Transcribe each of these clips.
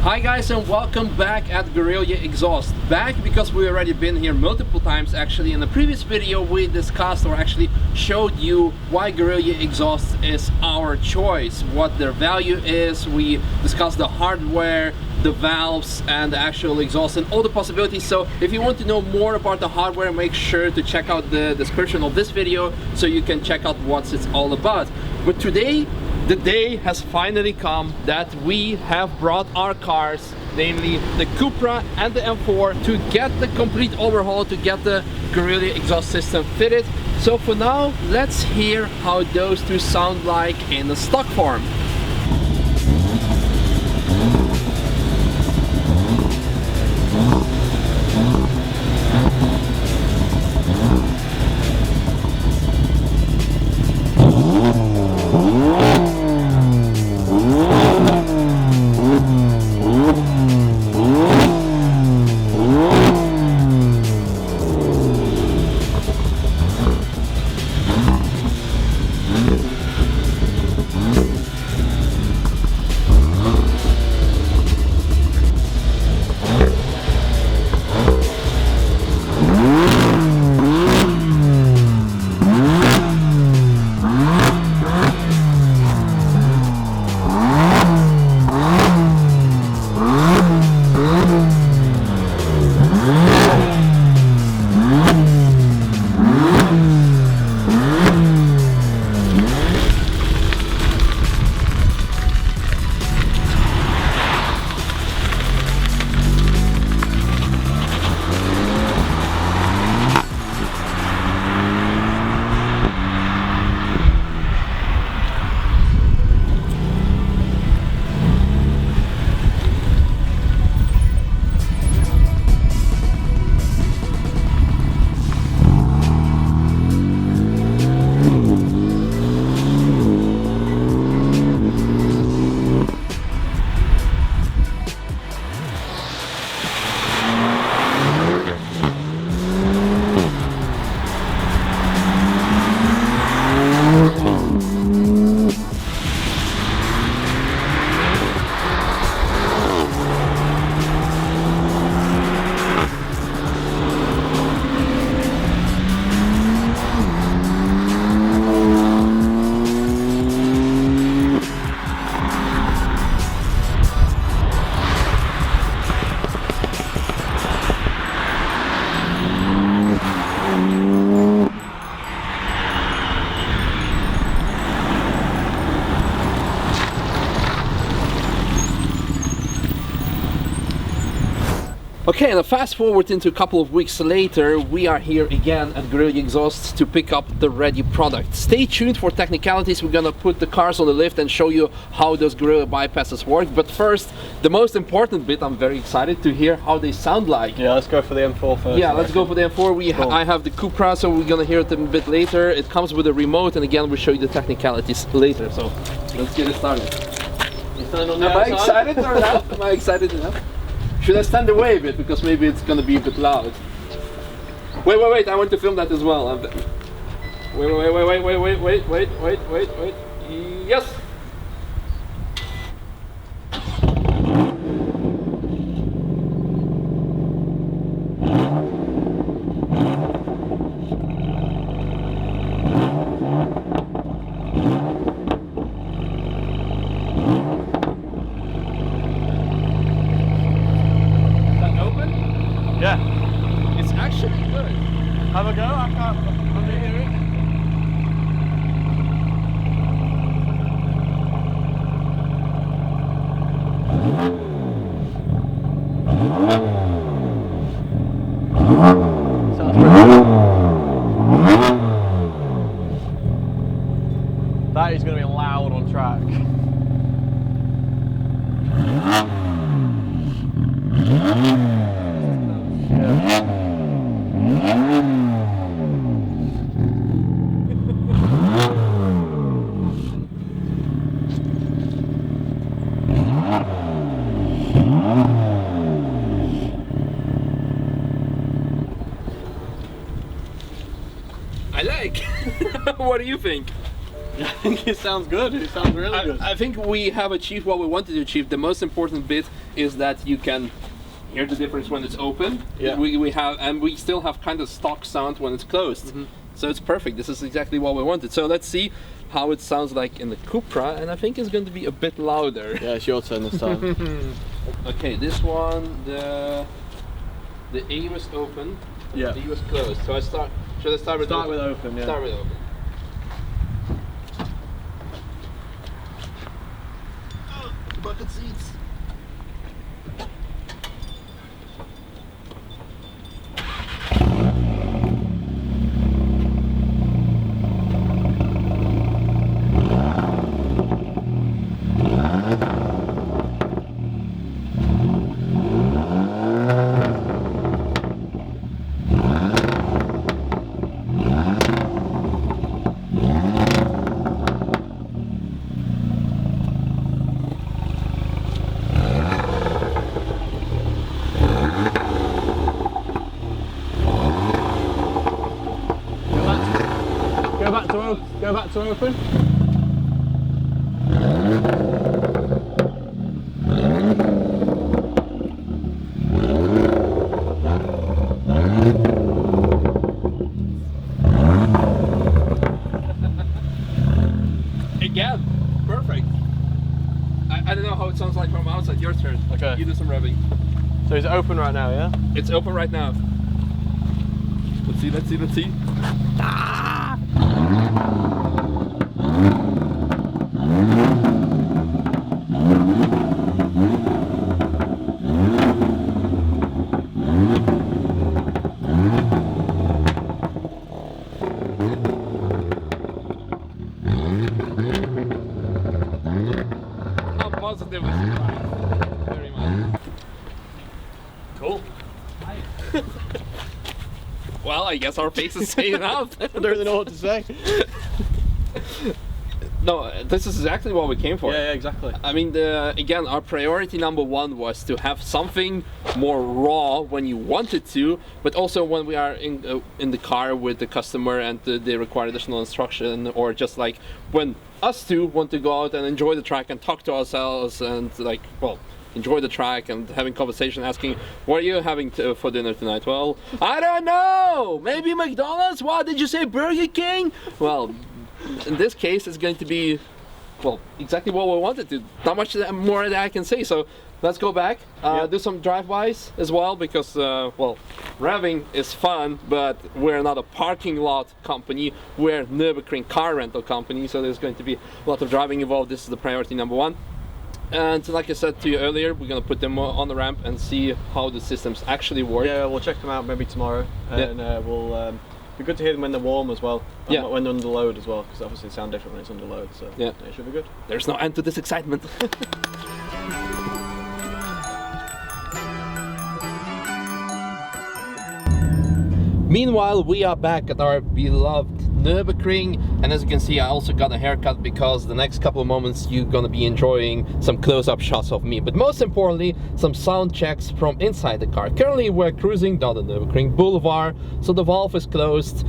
Hi guys, and welcome back at Guerrilla Exhaust. Back because we already been here multiple times. Actually, in the previous video we discussed or actually showed you why Guerrilla Exhaust is our choice, what their value is. We discussed the hardware, the valves and the actual exhaust and all the possibilities. So if you want to know more about the hardware, make sure to check out the description of this video so you can check out what it's all about. But today the day has finally come that we have brought our cars, namely the Cupra and the M4, to get the complete overhaul, to get the Guerrilla exhaust system fitted. So for now, let's hear how those two sound like in the stock form. Okay, and fast forward into a couple of weeks later, we are here again at Guerrilla Exhaust to pick up the ready product. Stay tuned for technicalities. We're gonna put the cars on the lift and show you how those Guerrilla bypasses work. But first, the most important bit, I'm very excited to hear how they sound like. Yeah, let's go for the M4 first. Yeah, let's go for the M4. Cool. I have the Cupra, so we're gonna hear it a bit later. It comes with a remote, and again, we'll show you the technicalities later. So let's get it started. Am I excited or not? Am I excited enough? Should I stand away a bit because maybe it's gonna be a bit loud? Wait! I want to film that as well. Wait! Yes. Yeah. It's actually good. Have a go? I can't hear it. Sounds pretty good. That is going to be loud on track. I like. What do you think? I think it sounds good. It sounds really good. I think we have achieved what we wanted to achieve. The most important bit is that you can hear the difference when it's open. Yeah. We have, and we still have kind of stock sound when it's closed. So it's perfect. This is exactly what we wanted. So let's see how it sounds like in the Cupra, and I think it's going to be a bit louder. Yeah, it's your turn this time. Okay, this one, the A was open, Yeah. the B was closed. So should I start with Start open? with open, yeah. Start with open. Oh, bucket seats. Go back to open. Again, perfect. I don't know how it sounds like from outside. Your turn. Okay. You do some revving. So is it open right now, yeah? It's open right now. Let's see, let's see, let's see. Ah! I'm positively surprised. Very much. Cool. Well, I guess our faces say enough. I don't really know what to say. No, this is exactly what we came for. Yeah, exactly. I mean, again, our priority number one was to have something more raw when you wanted to, but also when we are in the car with the customer and they require additional instruction, or just like when us two want to go out and enjoy the track and talk to ourselves and like, well, enjoy the track and having conversation, asking, what are you having for dinner tonight? Well, I don't know, maybe McDonald's? What did you say, Burger King? Well, in this case it's going to be, well, exactly what we wanted to. Not much more that I can say. So let's go back, do some drive-bys as well, because well, revving is fun, but we're not a parking lot company, we're Nürburgring car rental company, so there's going to be a lot of driving involved. This is the priority number one. And like I said to you earlier, we're going to put them on the ramp and see how the systems actually work. Yeah, we'll check them out maybe tomorrow, and we'll be good to hear them when they're warm as well, and when they're under load as well, because obviously they sound different when it's under load, so yeah, it should be good. There's no end to this excitement. Meanwhile, we are back at our beloved Nürburgring, and as you can see, I also got a haircut, because the next couple of moments you're gonna be enjoying some close-up shots of me, but most importantly, some sound checks from inside the car. Currently we're cruising down the Nürburgring Boulevard, so the valve is closed.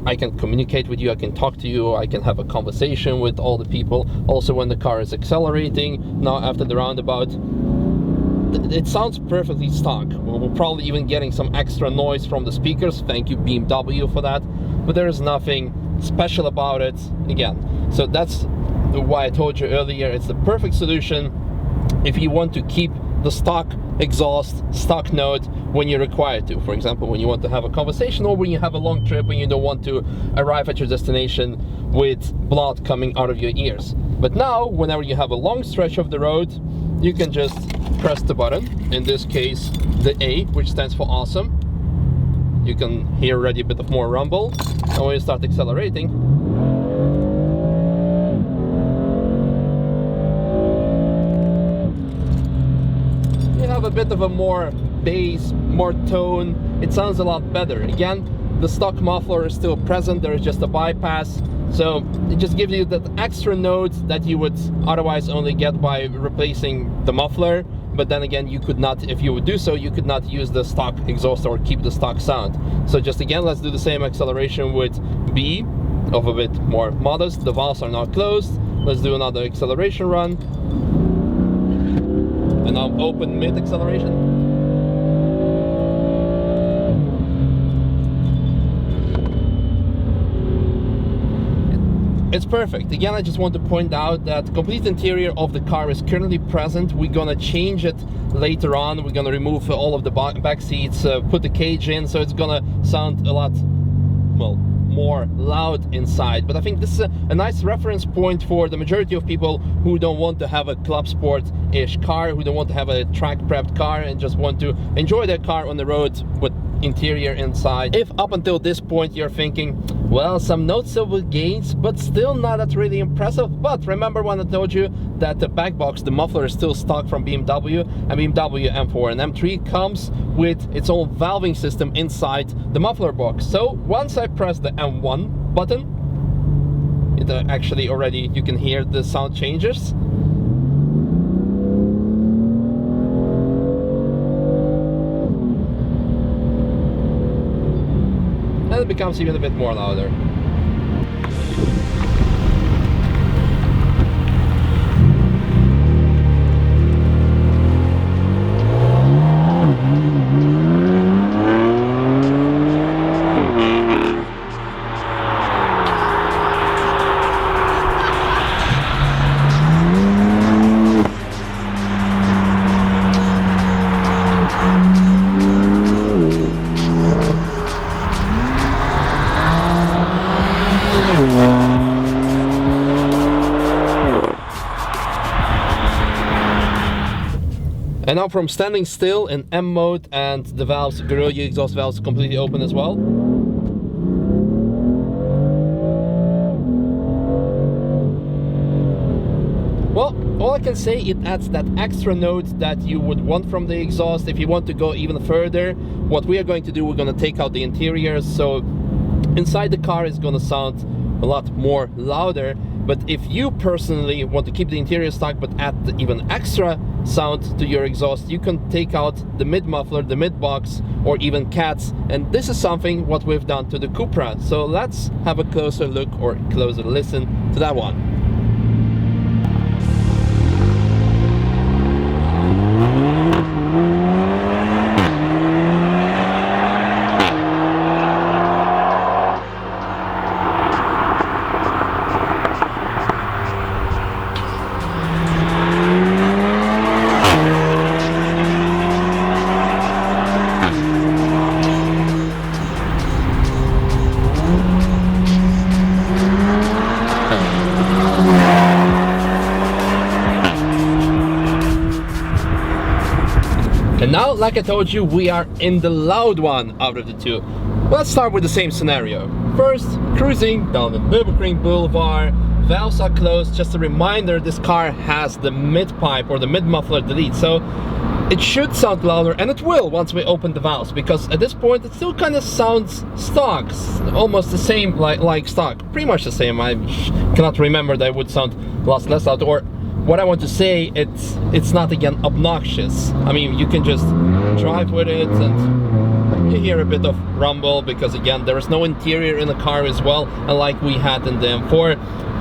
I can communicate with you, I can talk to you, I can have a conversation with all the people. Also when the car is accelerating, now after the roundabout, it sounds perfectly stock. We're probably even getting some extra noise from the speakers. Thank you BMW for that, but there is nothing special about it again. So that's why I told you earlier, it's the perfect solution if you want to keep the stock exhaust, stock note when you're required to. For example, when you want to have a conversation, or when you have a long trip and you don't want to arrive at your destination with blood coming out of your ears. But now, whenever you have a long stretch of the road, you can just press the button, in this case the A, which stands for awesome. You can hear already a bit of more rumble, and when you start accelerating, you have a bit of a more bass, more tone. It sounds a lot better. Again, the stock muffler is still present, there is just a bypass, so it just gives you that extra note that you would otherwise only get by replacing the muffler. But then again, you could not, if you would do so, you could not use the stock exhaust or keep the stock sound. So just again, let's do the same acceleration with B. of a bit more modest. The valves are now closed. Let's do another acceleration run. And now open mid acceleration. It's perfect. Again, I just want to point out that the complete interior of the car is currently present. We're gonna change it later on. We're gonna remove all of the back seats, put the cage in, so it's gonna sound a lot, well, more loud inside. But I think this is a nice reference point for the majority of people who don't want to have a club sport-ish car, who don't want to have a track prepped car and just want to enjoy their car on the road with interior inside. If up until this point you're thinking, well, some noticeable gains, but still not that really impressive. But remember when I told you that the back box, the muffler, is still stock from BMW, and BMW M4 and M3 comes with its own valving system inside the muffler box. So once I press the M1 button, it actually already, you can hear the sound changes. And it becomes even a bit more louder. And now from standing still in M mode, and the valves, Guerrilla exhaust valves, completely open as well. Well, all I can say, it adds that extra note that you would want from the exhaust. If you want to go even further, what we are going to do, we're going to take out the interior, so inside the car is going to sound a lot more louder. But if you personally want to keep the interior stock but add even extra sound to your exhaust, you can take out the mid muffler, the mid box, or even cats. And this is something what we've done to the Cupra. So let's have a closer look or closer listen to that one. And now, like I told you, we are in the loud one out of the two. Let's start with the same scenario. First, cruising down the Nürburg Boulevard, valves are closed. Just a reminder, this car has the mid pipe or the mid muffler delete, so it should sound louder, and it will once we open the valves, because at this point it still kind of sounds stock, almost the same like stock, pretty much the same. I cannot remember that it would sound less loud, or what I want to say, it's not again obnoxious. I mean, you can just drive with it and you hear a bit of rumble, because again, there is no interior in the car as well, unlike we had in the M4.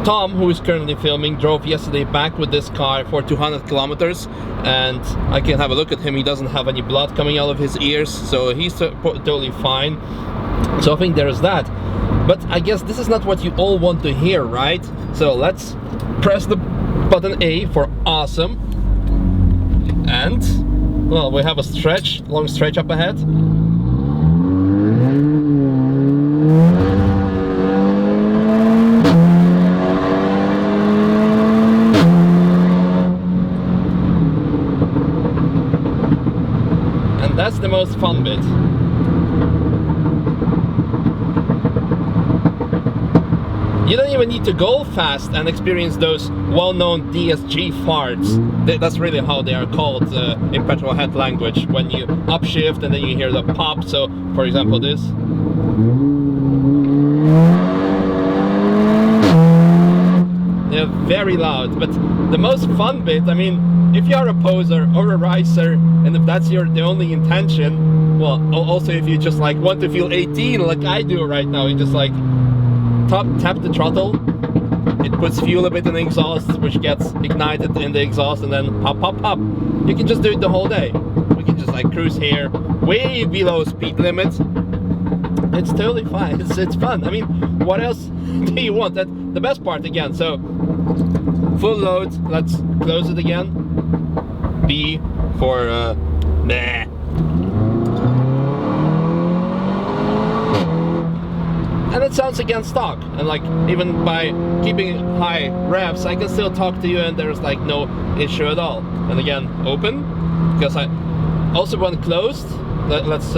Tom, who is currently filming, drove yesterday back with this car for 200 kilometers, and I can have a look at him. He doesn't have any blood coming out of his ears, so he's totally fine. So I think there's that. But I guess this is not what you all want to hear, right? So let's press the button A for awesome, and well, we have a long stretch up ahead. And that's the most fun bit. You don't even need to go fast and experience those well-known DSG farts. That's really how they are called in petrolhead language, when you upshift and then you hear the pop. So, for example, this. They're very loud, but the most fun bit, I mean, if you're a poser or a racer, and if that's the only intention, well, also if you just like want to feel 18 like I do right now, you just like tap the throttle, it puts fuel a bit in the exhaust, which gets ignited in the exhaust, and then pop, pop, pop. You can just do it the whole day. We can just like cruise here, way below speed limit. It's totally fine. It's fun. I mean, what else do you want? That's the best part again. So, full load. Let's close it again. B for meh. And it sounds again stock, and like even by keeping high revs, I can still talk to you, and there's like no issue at all. And again, open, because I also when closed, let's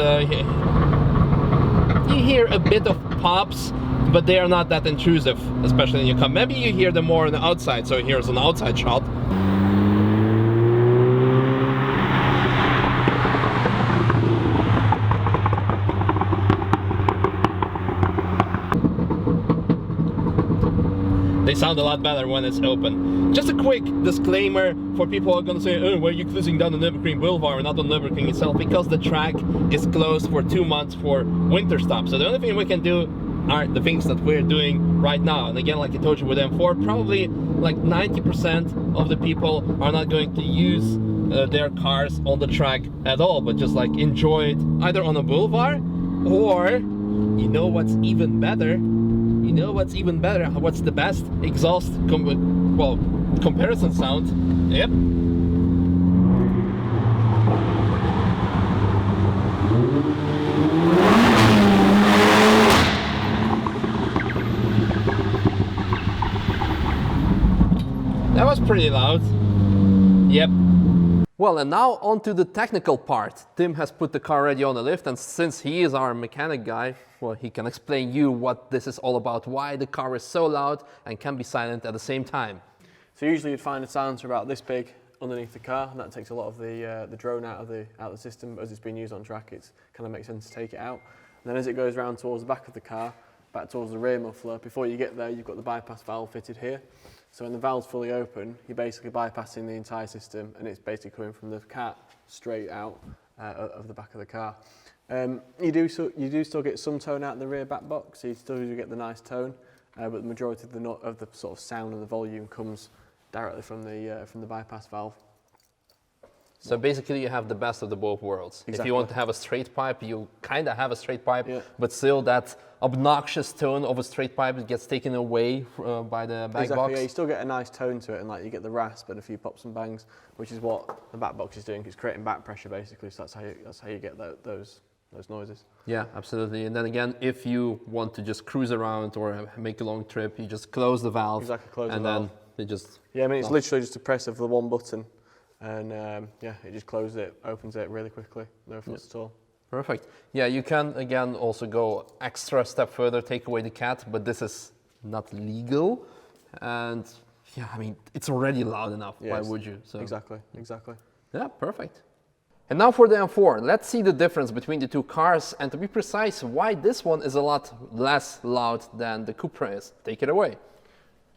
you hear a bit of pops, but they are not that intrusive, especially when you come. Maybe you hear them more on the outside. So here's an outside shot. They sound a lot better when it's open. Just a quick disclaimer for people who are going to say, oh, why are you cruising down the Nürburgring Boulevard and not on Nürburgring itself? Because the track is closed for 2 months for winter stop. So the only thing we can do are the things that we're doing right now. And again, like I told you with M4, probably like 90% of the people are not going to use their cars on the track at all, but just like enjoy it either on a boulevard, or you know what's even better? You know what's even better? What's the best exhaust comparison sound? Yep. That was pretty loud. Yep. Well, and now on to the technical part. Tim has put the car ready on the lift, and since he is our mechanic guy, well, he can explain you what this is all about, why the car is so loud and can be silent at the same time. So usually you'd find a silencer about this big underneath the car, and that takes a lot of the drone out of the system. But as it's being used on track, it kind of makes sense to take it out. And then as it goes around towards the back of the car, back towards the rear muffler, before you get there, you've got the bypass valve fitted here. So when the valve's fully open, you're basically bypassing the entire system, and it's basically coming from the cat straight out of the back of the car. You do still get some tone out of the rear back box, so you still do get the nice tone, but the majority of the sort of sound and the volume comes directly from the bypass valve. So basically you have the best of the both worlds. Exactly. If you want to have a straight pipe, you kind of have a straight pipe, yeah, but still that obnoxious tone of a straight pipe gets taken away by the back box. Yeah, you still get a nice tone to it, and like you get the rasp and a few pops and bangs, which is what the back box is doing. It's creating back pressure basically, so that's how you get those noises. Yeah, absolutely. And then again, if you want to just cruise around or make a long trip, you just close the valve. Exactly, close the valve. And then it just... Yeah, I mean, it's literally just a press of the one button, and yeah, it just closes it, opens it really quickly, no fuss at all. Perfect. Yeah, you can again also go extra step further, take away the cat, but this is not legal. And yeah, I mean, it's already loud enough. Yes. Why would you? So, exactly. Yeah, perfect. And now for the M4, let's see the difference between the two cars, and to be precise, why this one is a lot less loud than the Cupra is. Take it away.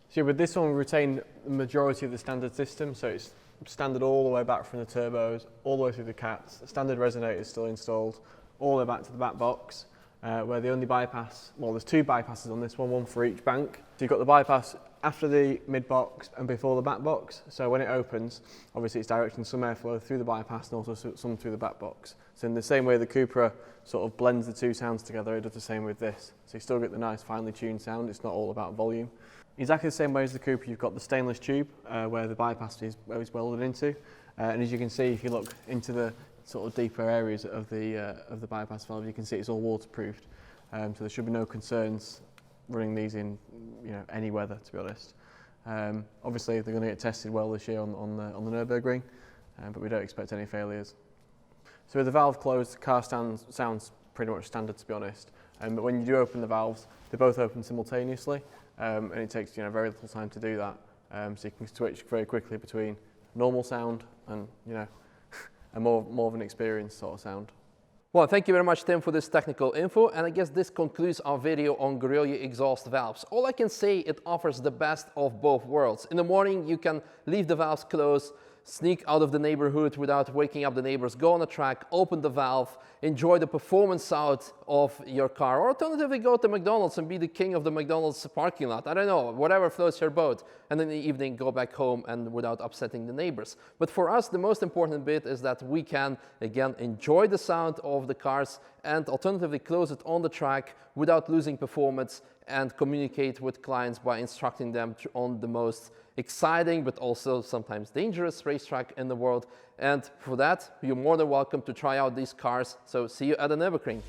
So with this one, we retain the majority of the standard system, so it's standard all the way back from the turbos, all the way through the cats. The standard resonator is still installed, all the way back to the back box, where the only bypass, well, there's two bypasses on this one for each bank. So you've got the bypass after the mid box and before the back box. So when it opens, obviously it's directing some airflow through the bypass and also some through the back box. So in the same way the Cupra sort of blends the two sounds together, it does the same with this. So you still get the nice finely tuned sound, it's not all about volume. Exactly the same way as the Cupra, you've got the stainless tube where the bypass is welded into. And as you can see, if you look into the sort of deeper areas of the bypass valve, you can see it's all waterproofed. So there should be no concerns running these in any weather, to be honest. Obviously, they're going to get tested well this year on the Nürburgring, but we don't expect any failures. So with the valve closed, the car sounds pretty much standard, to be honest. But when you do open the valves, they both open simultaneously, and it takes very little time to do that. So you can switch very quickly between normal sound and a more of an experienced sort of sound. Well, thank you very much, Tim, for this technical info, and I guess this concludes our video on Guerrilla Exhaust valves. All I can say, it offers the best of both worlds. In the morning, you can leave the valves closed, sneak out of the neighborhood without waking up the neighbors, go on a track, open the valve, enjoy the performance out of your car, or alternatively go to McDonald's and be the king of the McDonald's parking lot. I don't know, whatever floats your boat, and in the evening go back home and without upsetting the neighbors. But for us, the most important bit is that we can, again, enjoy the sound of the cars and alternatively close it on the track without losing performance, and communicate with clients by instructing them on the most exciting but also sometimes dangerous racetrack in the world. And for that, you're more than welcome to try out these cars. So see you at the Nürburgring.